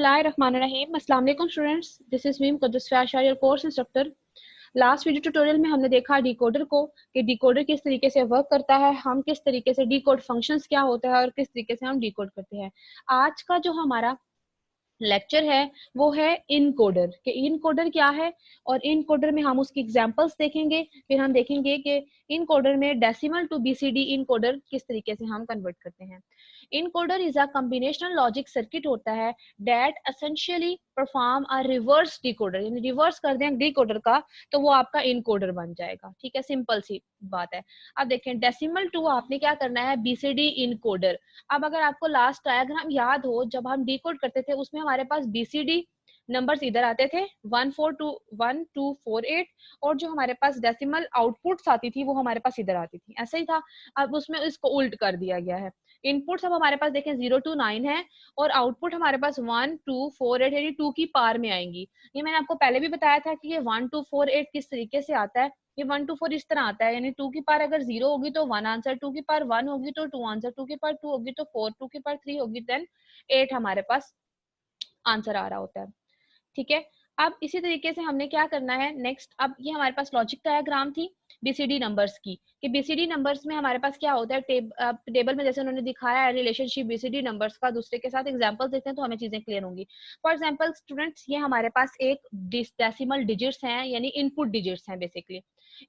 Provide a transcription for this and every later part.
बिस्मिल्लाहिर्रहमानिर्रहीम। अस्सलाम वालेकुम students, this is Meem Quddus Asha, your course instructor. Last video tutorial में हमने देखा डिकोडर को कि डिकोडर किस तरीके से वर्क करता है, हम किस तरीके से डिकोड फंक्शंस क्या होता है और किस तरीके से हम डिकोड करते हैं। आज का जो हमारा लेक्चर है वो है इनकोडर कि इनकोडर क्या है, और इनकोडर में हम उसकी एग्जांपल्स देखेंगे। फिर हम देखेंगे कि इनकोडर में डेसिमल टू बीसीडी इनकोडर किस तरीके से हम कन्वर्ट करते हैं। Encoder is a combinational logic circuit होता है that essentially perform a reverse decoder, यानी रिवर्स कर दें डिकोडर का तो वो आपका इनकोडर बन जाएगा। ठीक है, सिंपल सी बात है। अब देखें डेसिमल टू आपने क्या करना है, बीसीडी इनकोडर। अब अगर आपको लास्ट डायग्राम याद हो, जब हम डिकोड करते थे उसमें हमारे पास बीसीडी नंबर्स इधर आते थे 1248, और जो हमारे पास डेसिमल आउटपुट्स आती थी वो हमारे पास इधर आती थी, ऐसा ही था। अब उसमें इसको उल्ट कर दिया गया है। इनपुट्स अब हमारे पास देखें 0 to 9 है और आउटपुट हमारे पास 1 2 4 8 यानी 2 की पार में आएंगी। ये मैंने आपको पहले भी बताया था कि ये 1 2 4 8 किस तरीके से आता है। ये 1 2 4 इस तरह आता है, यानी 2 की पार अगर 0 होगी तो 1 आंसर, 2 की पार 1 होगी तो 2 आंसर, 2 की पार 2 होगी तो 4, 2 की पार 3 होगी देन 8 हमारे पास आंसर आ रहा होता है। ठीक है, अब इसी तरीके से हमने क्या करना है नेक्स्ट। अब ये हमारे पास लॉजिक डायग्राम थी बीसीडी नंबर्स की कि बीसीडी नंबर्स में हमारे पास क्या होता है, टेबल में जैसे उन्होंने दिखाया है रिलेशनशिप बीसीडी नंबर्स का। दूसरे के साथ एग्जांपल देखते हैं तो हमें चीजें क्लियर होंगी। फॉर एग्जांपल स्टूडेंट्स, ये हमारे पास एक डेसिमल डिजिट्स हैं, यानी इनपुट डिजिट्स हैं बेसिकली।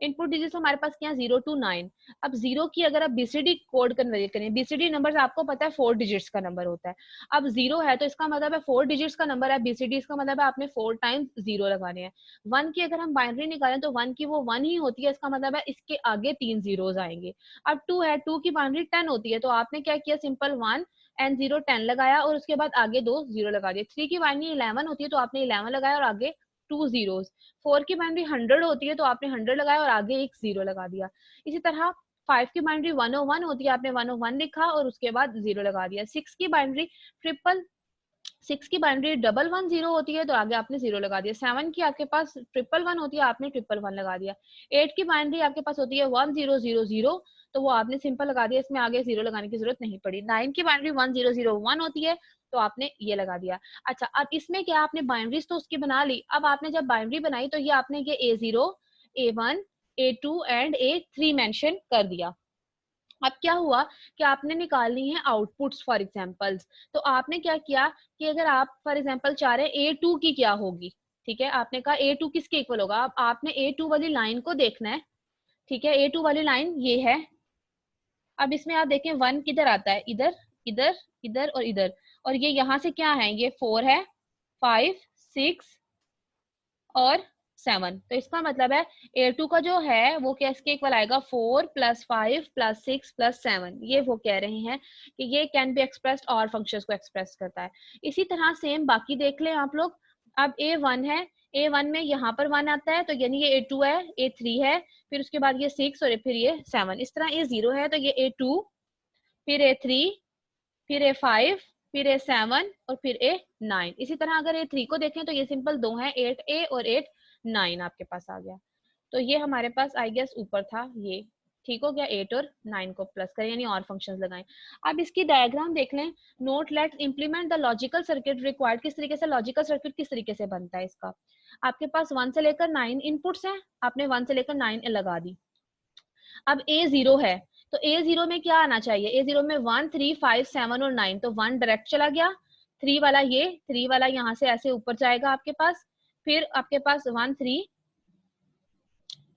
इनपुट डिजिट्स हमारे पास क्या 0 to 9। अब 0 की अगर आप बीसीडी कोड कन्वर्ट करें, बीसीडी नंबर आपको पता है 4 डिजिट्स का नंबर होता है। अब 0 है तो इसका मतलब है 4 डिजिट्स का नंबर है बीसीडी, इसका मतलब है आपने 4 टाइम्स 0 लगाने हैं। 1 की अगर हम बाइनरी निकालें तो 1 की वो 1 ही होती है, इसका मतलब है इसके आगे 3 जीरोस आएंगे। अब 2 है, 2 की बाइनरी 10 होती है, तो आपने क्या किया, सिंपल 1 एंड 0 10 लगाया और उसके बाद आगे 2 0 लगा दिए। 3 की बाइनरी 11 होती है तो आपने 11 लगाया और आगे 2 जीरोस। 4 की बाइनरी 100 होती है तो आपने 100 लगाया और आगे एक 0 लगा दिया। इसी तरह 5 की बाइनरी 101 होती है, आपने 101 लिखा और उसके बाद 0 लगा दिया। 6 की बाइनरी 111 होती है तो आगे आपने 0 लगा दिया। 7 की आपके पास 111 होती है, आपने 111 लगा दिया। 8 की बाइनरी आपके पास होती है 1000, तो वो आपने सिंपल लगा दिया, इसमें आगे 0 लगाने की जरूरत नहीं पड़ी। 9 की बाइनरी 1001 होती है तो आपने ये लगा दिया। अच्छा, अब इसमें क्या आपने बाइनरीज तो उसकी बना ली। अब आपने जब बाइनरी बनाई तो ये आपने ये A0, A1, A2 and A3 mention कर दिया। अब क्या हुआ कि आपने निकालनी है आउटपुट्स फॉर एग्जांपल्स। तो आपने क्या किया कि अगर आप फॉर एग्जांपल चाह रहे हैं A2 की क्या होगी, ठीक है, आपने कहा A2 किसके इक्वल होगा। अब आपने A2 वाली लाइन को देखना है। ठीक है, A2 वाली लाइन ये है। अब इसमें आप देखें 1 किधर आता है, इधर इधर इधर और इधर, और ये यहाँ से क्या है, ये 4 है, 5 6 और 7। तो इसका मतलब है A2 का जो है वो क्या इसके इक्वल आएगा 4 + 5 + 6 + 7। ये वो कह रहे हैं कि ये कैन बी एक्सप्रेस्ड और फंक्शंस को एक्सप्रेस करता है। इसी तरह सेम बाकी देख लें आप लोग। अब A1 है, A1 में यहाँ पर 1 आता है तो यानी ये A2 है, A3 है, फिर उसके बाद ये 6 और फिर ये 7। इस तरह A0 है तो ये A2, फिर A3, फिर A5, फिर A7 और फिर A9। इसी तरह अगर A3 को देखें तो ये सिंपल 2 है, 8A और 8 9 आपके पास आ गया। तो ये हमारे पास आई गेस ऊपर था, ये ठीक हो गया। 8 और 9 को प्लस करें यानी और फंक्शंस लगाएं। अब इसकी डायग्राम देख लें। Note let's implement the logical circuit required. किस तरीके से लॉजिकल सर्किट किस तरीके से बनता है इसका। आपके पास 1 से लेकर 9 इनपुट्स हैं, आपने 1 से लेकर 9 लगा दी। अब A0 है तो A0 में क्या आना चाहिए, A0 में 1 3 5 7 और 9, तो 1 डायरेक्ट चला गया। 3 वाला ये 3 वाला यहाँ से ऐसे ऊपर जाएगा आपके पास, फिर आपके पास 1 3,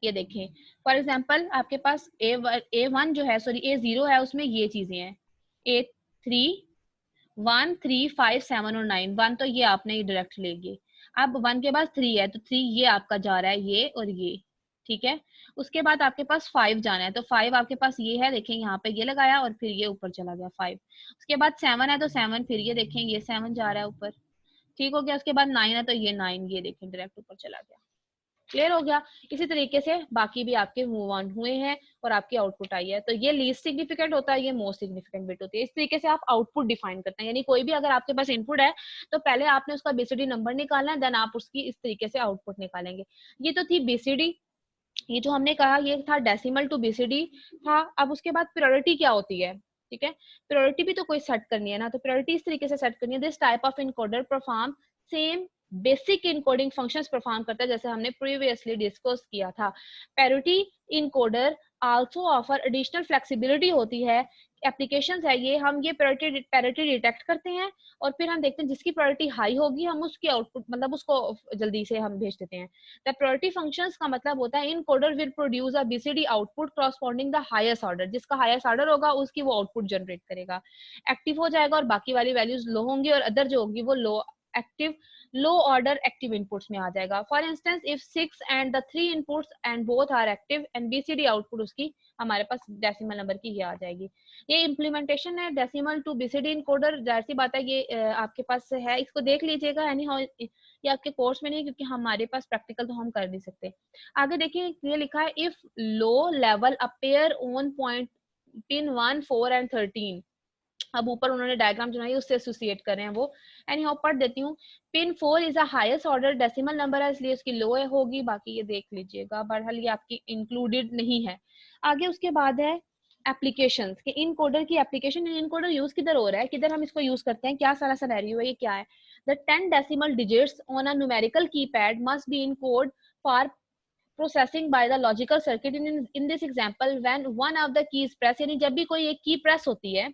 ये देखें फॉर एग्जांपल आपके पास A1 जो है, सॉरी A0 है, उसमें ये चीजें हैं A3 1 3 5 7 और 9। 1 तो ये आपने डायरेक्ट ले गए। अब 1 के बाद 3 है तो 3 ये आपका जा रहा है, ये और ये, ठीक है। उसके बाद आपके पास 5 जाना है तो 5 आपके पास ये है, देखें यहाँ पे ये लगाया और फिर ये ऊपर चला गया 5। उसके बाद 7 है तो 7, फिर ये देखें ये 7 जा रहा है ऊपर, ठीक हो गया। उसके बाद 9 है तो ये 9, ये देखें डायरेक्ट ऊपर चला गया। क्लियर हो गया। इसी तरीके से बाकी भी आपके मूव ऑन हुए हैं और आपकी आउटपुट आई है। तो ये लीस्ट सिग्निफिकेंट होता है, ये मोस्ट सिग्निफिकेंट बिट होती है। इस तरीके से आप आउटपुट डिफाइन करते हैं, यानी कोई भी अगर आपके पास इनपुट है तो पहले आपने उसका बीसीडी नंबर निकालना है, देन आप उसकी इस तरीके से आउटपुट निकालेंगे। ये तो थी बीसीडी, ये जो हमने कहा ये था डेसिमल टू बीसीडी था। अब उसके बाद प्रायोरिटी क्या होती है, ठीक है। प्रायोरिटी भी तो कोई सेट करनी है ना, तो प्रायोरिटी इस तरीके से सेट करनी है, this type of encoder perform same basic encoding functions perform करता है, जैसे हमने प्रीवियसली डिस्कस किया था। Parity encoder also offer additional flexibility होती है, एप्लीकेशंस है ये, हम ये पैरिटी डिटेक्ट करते हैं और फिर हम देखते हैं जिसकी प्रायोरिटी हाई होगी हम उसकी आउटपुट मतलब उसको जल्दी से हम भेज देते हैं। द प्रायोरिटी फंक्शंस का मतलब होता है encoder will produce a BCD output corresponding the highest order, जिसका हाईएस्ट ऑर्डर होगा उसकी वो आउटपुट जनरेट करेगा, एक्टिव हो जाएगा, और बाकी वाली वैल्यूज लो होंगी और अदर जो होगी वो लो ऑर्डर एक्टिव इनपुट्स में आ जाएगा। For instance if 6 and the 3 inputs and both are active and BCD output उसकी हमारे पास डेसिमल नंबर की ये आ जाएगी। ये इम्प्लीमेंटेशन है डेसिमल टू बीसीडी इनकोडर, जाहिर सी बात है ये आपके पास है, इसको देख लीजिएगा, एनी हाउ ये आपके कोर्स में नहीं, क्योंकि हमारे पास प्रैक्टिकल तो हम कर नहीं सकते। आगे देखिए ये लिखा है if low level appear on point pin 1 4 and 13, अब ऊपर उन्होंने डायग्राम जो है उससे एसोसिएट कर रहे हैं वो, एनी हाउ पढ़ देती हूँ। Pin 4 is a highest order decimal number है, इसलिए उसकी लो होगी, बाकी ये देख लीजिएगा, बहरहाल ये आपकी इंक्लूडेड नहीं है। आगे उसके बाद है एप्लीकेशंस के इनकोडर की एप्लीकेशन, इनकोडर यूज किधर हो रहा है, किधर हम इसको यूज करते हैं, क्या सारा सिनेरियो है, ये क्या है। The 10 decimal digits on a numerical keypad must be in code for processing by the logical circuit in this example when one of the keys press, यानी जब भी कोई एक की प्रेस होती है,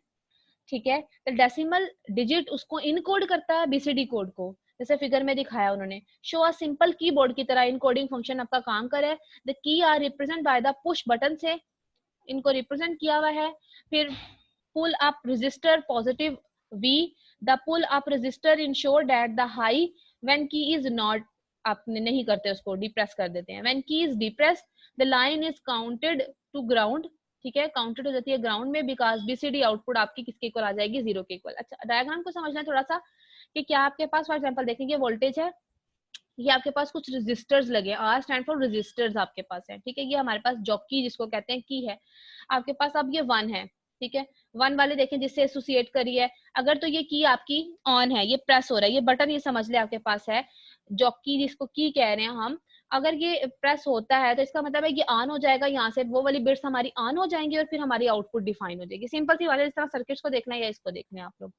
ठीक है, तो डेसिमल डिजिट उसको इनकोड करता है बीसीडी कोड को, जैसे फिगर में दिखाया उन्होंने। शो अ सिंपल कीबोर्ड की तरह इनकोडिंग फंक्शन आपका काम करे। The key are represent by the push button से इनको रिप्रेजेंट किया हुआ है। फिर pull up resistor positive V, the pull up resistor ensure that the high when key is not, आपने नहीं करते उसको डिप्रेस कर देते हैं, when key is depress the line is counted to ground, ठीक है, काउंटेड हो जाती है ग्राउंड में, बिकॉज बीसीडी आउटपुट आपकी किसके इक्वल आ जाएगी, 0 के इक्वल। अच्छा डायग्राम को समझना है थोड़ा सा कि क्या आपके पास फॉर एग्जांपल देखेंगे वोल्टेज है, ये आपके पास कुछ रजिस्टर्स लगे, आर स्टैंड फॉर रजिस्टर्स आपके पास है, ठीक है, ये हमारे पास जॉकी जिसको कहते हैं की है आपके पास, अब ये 1 है, ठीक है, 1 वाले देखें जिससे एसोसिएट करी है, अगर तो ये की आपकी ऑन है, ये प्रेस हो रहा है, ये बटन ये समझ ले आपके पास है, जॉकी जिसको की कह रहे हैं हम, अगर ये प्रेस होता है तो इसका मतलब है ये ऑन हो जाएगा, यहाँ से वो वाली बिट्स हमारी ऑन हो जाएंगी और फिर हमारी आउटपुट डिफाइन हो जाएगी। सिंपल सी वाले, इस तरह सर्किट्स को देखना है या इसको देखना है आप लोग।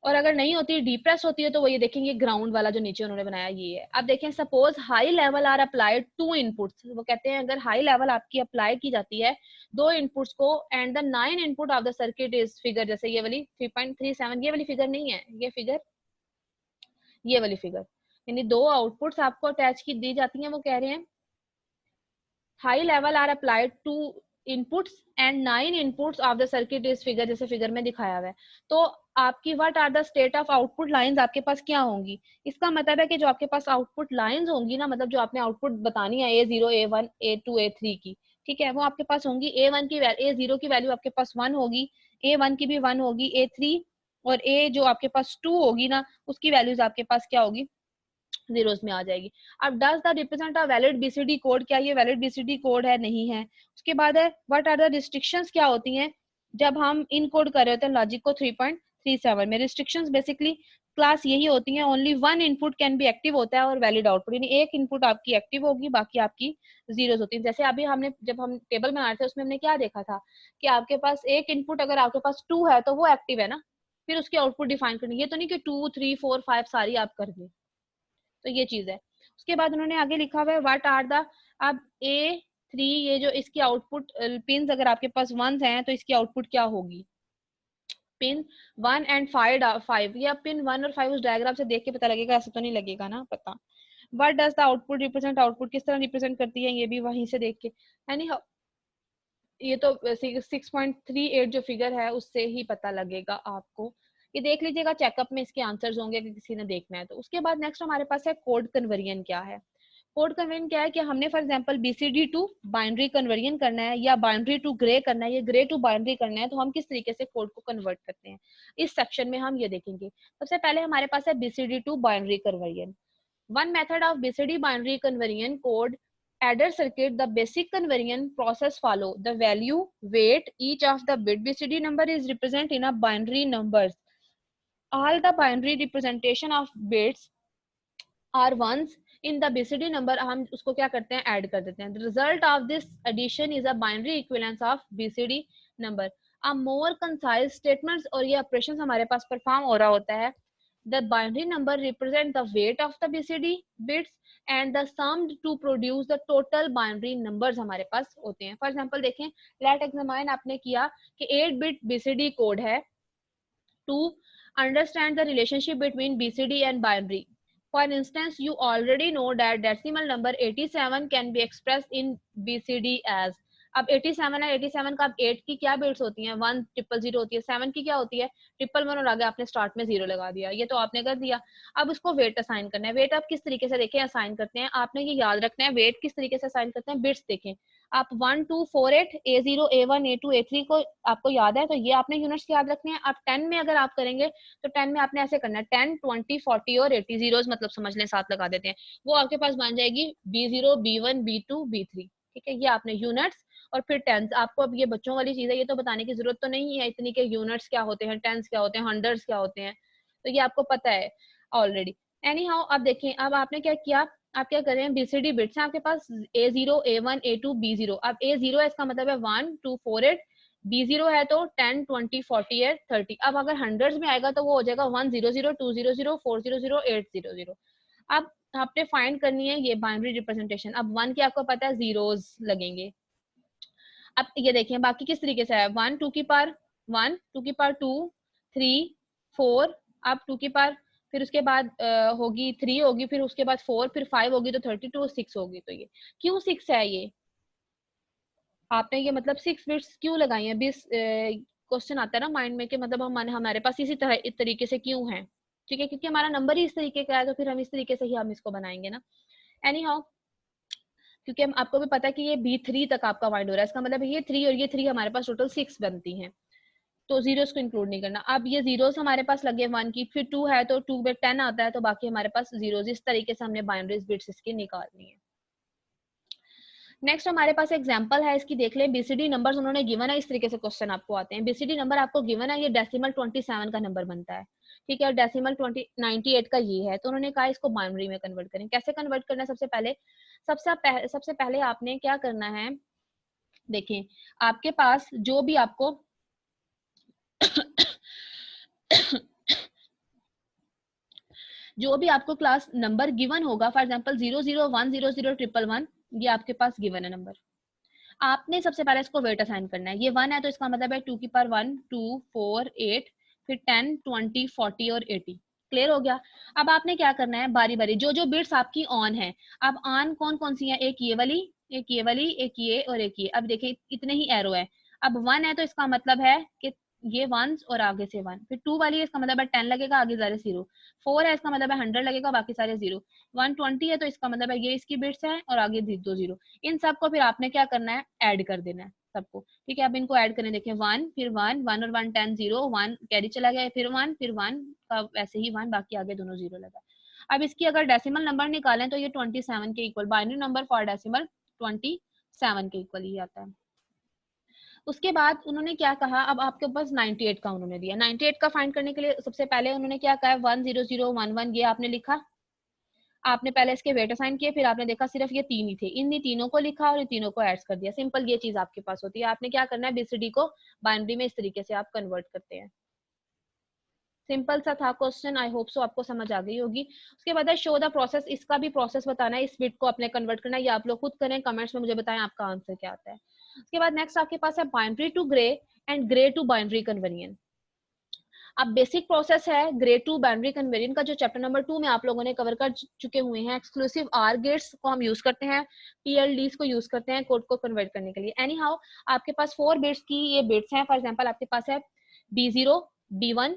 और अगर नहीं होती, डिप्रेस होती है, तो वो ये देखेंगे ग्राउंड वाला जो नीचे उन्होंने बनाया ये है। अब देखें suppose high level are applied to inputs, वो कहते हैं अगर हाई लेवल आपकी अप्लाई की जाती है 2 इनपुट्स को and the 9 input of the circuit is figure, जैसे ये वाली 3.37, ये वाली फिगर नहीं है, ये फिगर, ये वाली फिगर, यानी 2 आउटपुट्स आपको अटैच की दी जाती हैं, वो कह रहे हैं high level are applied to inputs and 9 inputs of the circuit is figure, जैसे फिगर में दिखाया हुआ है। तो आपकी what are the state of output lines आपके पास क्या होंगी, इसका मतलब है कि जो आपके पास आउटपुट लाइंस होंगी ना, मतलब जो आपने आउटपुट बतानी है A0 A1 A2 A3 की, ठीक है, वो आपके पास होंगी A1 की A0 की वैल्यू आपके पास 1 होगी, A1 की भी 1 होगी, A3 और A जो आपके पास 2 होगी ना, उसकी वैल्यूज आपके पास क्या होगी, जीरोस में आ जाएगी। अब does the represent a valid BCD code, क्या ये वैलिड बीसीडी कोड है, नहीं है। उसके बाद है व्हाट आर द रिस्ट्रिक्शंस, क्या होती हैं जब हम इन कोड कर रहे होते हैं लॉजिक को 3.37 में। रिस्ट्रिक्शंस बेसिकली क्लास यही होती हैं, only 1 input can be active होता है और वैलिड आउटपुट, यानी एक इनपुट आपकी एक्टिव होगी, बाकी आपकी जीरोस होती है। जैसे अभी हमने जब हम टेबल बना रहे थे उसमें हमने क्या देखा था कि आपके पास एक इनपुट अगर आपके पास 2 है तो वो एक्टिव है ना, फिर उसकी आउटपुट डिफाइन करनी, ये तो नहीं कि 2 3 4 5 सारी आप कर दें, तो ये चीज है। उसके बाद उन्होंने आगे लिखा हुआ है व्हाट आर द, अब A3 ये जो इसकी आउटपुट पिन अगर आपके पास 1 हैं तो इसकी आउटपुट क्या होगी, पिन 1 एंड 5, या पिन 1 और 5 उस डायग्राम से देख के पता लगेगा, ऐसा तो नहीं लगेगा ना पता। What does the output represent, output किस तरह रिप्रेजेंट करती है, ये भी वहीं से देख के, यानी ये तो 6.38 जो फिगर है उससे ही पता लगेगा आपको, ये देख लीजिएगा, चेकअप में इसके आंसर्स होंगे कि किसी ने देखना है तो। उसके बाद नेक्स्ट हमारे पास है कोड कन्वर्जन, क्या है कोड कन्वर्जन, क्या है कि हमने for example BCD to binary conversion करना है या बाइनरी टू ग्रे करना है या ग्रे टू बाइनरी करना है, तो हम किस तरीके से कोड को कन्वर्ट करते हैं, इस सेक्शन में हम ये देखेंगे। सबसे पहले हमारे पास है BCD to binary conversion. One method of BCD binary conversion code adder circuit, the basic conversion process follow. The value, weight, each of the bit BCD number is represented in a binary numbers. All the binary representation of bits are ones in the BCD number, हम उसको क्या करते हैं, add कर देते हैं। The result of this addition is a binary equivalence of BCD number. More concise statements और ये ऑपरेशंस हमारे पास परफॉर्म हो रहा होता है। The binary number represent the weight of the BCD bits and the sum to produce the total binary numbers हमारे पास होते हैं। फॉर एग्जांपल देखें, लेट एग्जामिन आपने किया कि 8 बिट बीसीडी कोड है to understand the relationship between BCD and binary. For instance, you already know that decimal number 87 can be expressed in BCD as, अब 87 है, 87 का अब 8 की क्या बिट्स होती हैं, 1000 होती है, 7 की क्या होती है 111 और आगे आपने स्टार्ट में 0 लगा दिया, ये तो आपने कर दिया। अब उसको वेट असाइन करना है। वेट आप किस तरीके से देखें असाइन करते हैं, आपने ये याद रखना है वेट किस तरीके से असाइन करते हैं। बिट्स देखें आप 1 2 4 8 A0 A1 A2 A3 को आपको याद है, तो ये आपने यूनिट्स याद रखने हैं। अब 10 में अगर आप करेंगे तो 10 में आपने ऐसे करना है 10 20 40 और 80 जीरोस मतलब समझ लें 7 लगा देते हैं, वो आपके पास बन जाएगी B0 B1 B2 B3। ठीक है, ये आपने यूनिट्स और फिर टेंस। आपको अब ये बच्चों वाली चीज है, ये तो बताने की जरूरत तो नहीं है इतनी के यूनिट्स क्या होते हैं, टेंस क्या होते हैं, हंड्रेड्स क्या होते हैं, तो ये आपको पता है ऑलरेडी। एनी हाउ अब देखें, अब आपने क्या किया, आप क्या कर रहे हैं बीसीडी बिट्स हैं आपके पास A0 A1 A2 B0। अब A0 है इसका मतलब है 1 2 4 8, B0 है तो 10 20 40 है 30। अब अगर हंड्रेड्स में आएगा तो वो हो जाएगा 100 200 400 800। अब आपने फाइंड करनी है ये बाइनरी रिप्रेजेंटेशन। अब 1 की आपको पता है जीरोस लगेंगे। अब ये देखें बाकी किस तरीके से है, 1 2 की पावर 1 2 की पावर 2 3 4, अब 2 की पावर फिर उसके बाद होगी 3 होगी, फिर उसके बाद 4, फिर 5 होगी तो 32, 6 होगी। तो ये क्यों 6 है, ये आपने ये मतलब 6 बिट्स क्यों लगाई है। 20 क्वेश्चन आता है ना माइंड में कि मतलब हमारे पास इसी तरह इस तरीके से क्यों है। ठीक है, क्योंकि हमारा नंबर ही इस तरीके का है तो फिर हम इस तरीके से ही हम इसको बनाएंगे ना। एनी हाउ, क्योंकि हम आपको भी पता है कि ये B3 तक आपका वाइंड हो रहा है, इसका मतलब ये 3 और ये 3 हमारे पास टोटल 6 बनती हैं, तो जीरोस को इंक्लूड नहीं करना। अब ये जीरोस हमारे पास लगे 1 की, फिर 2 है तो 2 में 10 आता है, तो बाकी हमारे पास जीरोस। इस तरीके से हमने बाइनरीज बिट्स इसकी निकालनी है। नेक्स्ट हमारे पास एग्जांपल है इसकी, देख लें। बीसीडी नंबर्स उन्होंने गिवन है, इस तरीके से क्वेश्चन आपको आते हैं। बीसीडी नंबर आपको गिवन है, ये डेसिमल 27 का नंबर बनता है। ठीक है, और डेसिमल 98 का ये है, तो उन्होंने कहा इसको बाइनरी में कन्वर्ट करें। कैसे कन्वर्ट करना है, सबसे पहले आपने क्या करना है, देखें आपके पास जो भी आपको जो भी आपको क्लास नंबर गिवन होगा, फॉर एग्जांपल 001 00 111, ये आपके पास गिवन है नंबर। आपने सबसे पहले इसको वेट असाइन करना है। ये 1 है तो इसका मतलब है 2 की पावर 1 2 4 8, फिर 10 20 40 और 80। क्लियर हो गया। अब आपने क्या करना है, बारी बारी जो जो बिट्स आपकी ऑन है, अब ऑन कौन कौन सी है, एक ये वाली एक ये वाली एक ये और एक ये। अब देखिए इतने ही एरो है। अब 1 है तो इसका मतलब है कि ये 1 और आगे से 1, फिर 2 वाली है इसका मतलब है 10 लगेगा आगे सारे 0, 4 है इसका मतलब है 100 लगेगा बाकी सारे 0, 120 है तो इसका मतलब है ये इसकी बिट्स है और आगे 2 0। इन सबको फिर आपने क्या करना है, ऐड कर देना है सबको। ठीक है, अब इनको ऐड करें, देखें 1 फिर 1 1 और 1 10 0, 1 कैरी चला गया, फिर 1 फिर 1 का वैसे ही 1 बाकी आगे दोनों 0 लगा। अब इसकी अगर डेसिमल नंबर निकालें तो ये 27 के equal, binary number for decimal 27 के इक्वल ही आता है। उसके बाद उन्होंने क्या कहा, अब आपके पास 98 का उन्होंने दिया। 98 का फाइंड करने के लिए सबसे पहले उन्होंने क्या कहा, 10011 ये आपने लिखा, आपने पहले इसके वेट असाइन किए, फिर आपने देखा सिर्फ ये 3 ही थे, इन तीनों को लिखा और इन तीनों को ऐड कर दिया। सिंपल ये चीज आपके पास होती है। आपने क्या करना है, बीसीडी को बाइनरी में इस तरीके से आप कन्वर्ट करते हैं। सिंपल सा था क्वेश्चन, आई होप सो आपको समझ आ गई होगी। उसके बाद है शो द प्रोसेस, इसका भी प्रोसेस बताना है, इस बिट को अपने कन्वर्ट करना है, ये आप लोग खुद करें, कमेंट्स में मुझे बताएं आपका आंसर क्या आता है। उसके बाद नेक्स्ट आपके पास है binary to gray and gray to binary conversion. अब बेसिक प्रोसेस है ग्रे टू बाइनरी कन्वर्जन का, जो चैप्टर नंबर 2 में आप लोगों ने कवर कर चुके हुए हैं। एक्सक्लूसिव आर गेट्स को हम यूज करते हैं, पीएलडीज को यूज करते हैं कोड को कन्वर्ट करने के लिए। एनी हाउ आपके पास 4 बिट्स की ये बिट्स हैं। फॉर एग्जांपल आपके पास है B0 B1,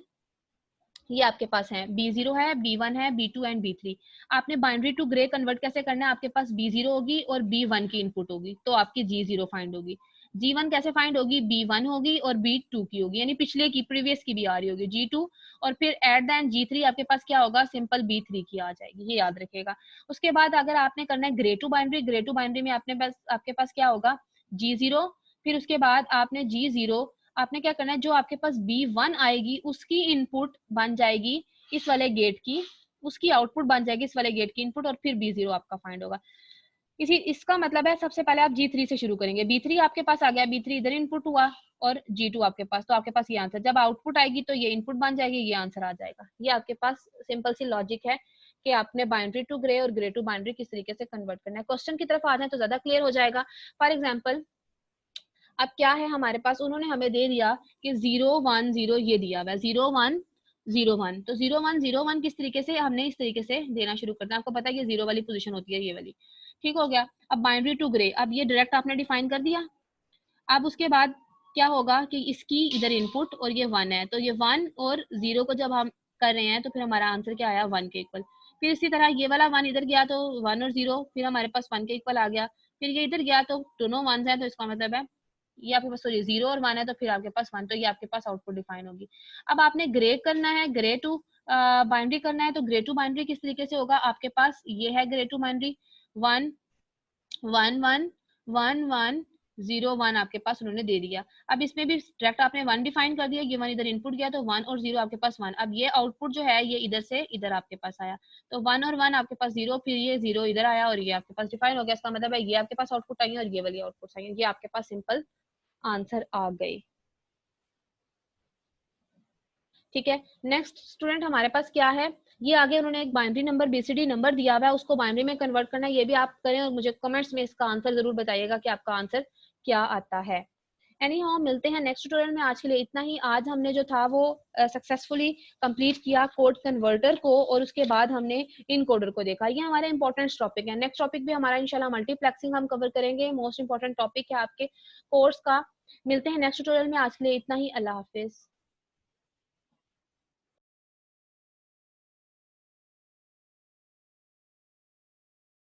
ये आपके पास है B0 है B1 है B2 एंड B3। आपने बाइनरी टू ग्रे कन्वर्ट कैसे करना है, आपके पास B0 होगी और B1 की इनपुट होगी तो आपकी G0 फाइंड होगी। G1 कैसे फाइंड होगी, B1 होगी और B2 की होगी, यानी पिछले की प्रीवियस की भी आ रही होगी G2, और फिर एट द एंड G3 आपके पास क्या होगा, सिंपल B3 की आ जाएगी, ये याद रखेगा। उसके बाद अगर आपने करना है ग्रे टू बाइनरी में आपके पास क्या होगा, G0, फिर उसके बाद आपने G0 आपने क्या करना है, जो आपके पास B1 आएगी उसकी इनपुट बन जाएगी इस वाले गेट की, उसकी आउटपुट बन जाएगी इस वाले गेट की इनपुट, और फिर B0 आपका फाइंड होगा। इसका मतलब है सबसे पहले आप G3 से शुरू करेंगे, B3 आपके पास आ गया, B3 इधर इनपुट हुआ और G2 आपके पास, तो आपके पास ये आंसर, जब आउटपुट आएगी तो ये इनपुट बन जाएगी, ये आंसर आ जाएगा। ये आपके पास सिंपल सी लॉजिक है कि आपने बाइनरी टू ग्रे और ग्रे टू बाइनरी किस तरीके से कन्वर्ट करना है। क्वेश्चन की तरफ आ जाए तो ज्यादा क्लियर हो जाएगा। फॉर एग्जाम्पल अब क्या है हमारे पास, उन्होंने हमें दे दिया कि 0 1 0 ये दिया हुआ है, 0 1 0 1, तो 0 1 0 1 किस तरीके से हमने इस तरीके से देना शुरू करना है। आपको पता है ये 0 वाली पोजीशन होती है, ये वाली, ठीक हो गया। अब बाइनरी टू ग्रे, अब ये डायरेक्ट आपने डिफाइन कर दिया। अब उसके बाद क्या होगा कि इसकी इधर इनपुट और ये 1 है, तो ये 1 और 0 को जब हम कर रहे हैं तो फिर हमारा आंसर क्या आया, 1 के इक्वल। फिर इसी तरह ये वाला 1 इधर गया तो 1 और 0 फिर हमारे पास 1 के इक्वल आ गया। फिर ये इधर गया तो दोनों 1 है, तो इसका मतलब है ये आपके पास, सॉरी 0 और 1 है तो फिर आपके पास 1, तो ये आपके पास आउटपुट डिफाइन होगी। अब आपने ग्रे करना है, ग्रे टू बाइनरी करना है, तो ग्रे टू बाइनरी किस तरीके से होगा, आपके पास ये है ग्रे टू बाइनरी, 1 1 1 1 1 0 1 आपके पास उन्होंने दे दिया। अब इसमें भी डायरेक्ट आपने 1 डिफाइन कर दिया, ये 1 इधर इनपुट गया तो 1 और 0 आपके पास 1। अब ये आउटपुट जो है ये इधर से इधर आपके पास आया, तो 1 और 1 आपके पास 0, फिर ये 0 इधर आया और ये आपके पास डिफाइन हो गया। इसका मतलब है ये आपके पास आउटपुट आई है और ये वाली आउटपुट आई है, ये आपके पास सिंपल आंसर आ गए। ठीक है, नेक्स्ट स्टूडेंट हमारे पास क्या है, ये आगे उन्होंने एक बाइनरी नंबर बीसीडी नंबर दिया हुआ है, उसको बाइनरी में कन्वर्ट करना है। ये भी आप करें और मुझे कमेंट्स में इसका आंसर जरूर बताइएगा कि आपका आंसर क्या आता है। एनी हाउ मिलते हैं नेक्स्ट ट्यूटोरियल में। आज के लिए इतना ही। आज हमने जो था वो सक्सेसफुली कंप्लीट किया कोड कन्वर्टर को, और उसके बाद हमने इनकोडर को देखा। ये हमारे इंपॉर्टेंट टॉपिक है। नेक्स्ट टॉपिक भी हमारा इंशाल्लाह मल्टीप्लेक्सिंग हम कवर करेंगे, मोस्ट इंपॉर्टेंट टॉपिक है आपके कोर्स का। मिलते हैं नेक्स्ट ट्यूटोरियल में। आज के लिए इतना ही। अल्लाह हाफिज।